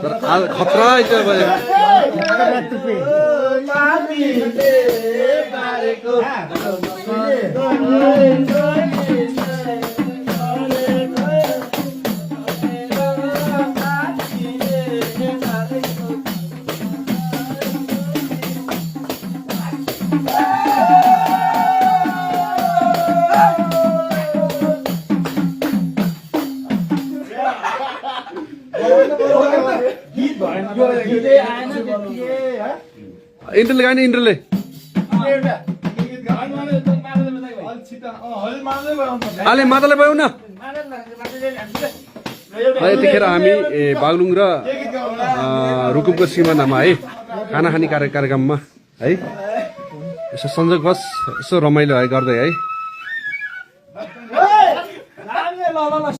खतरा itu भयो इन्टरले गाने इन्टरले आले माताले भयो न यतिखेर हामी बागलुङ र रुकुमको सिमानामा है खाना खाने कार्यक्रममा है यसो संयोगवश यसो रमाइलो है गर्दै है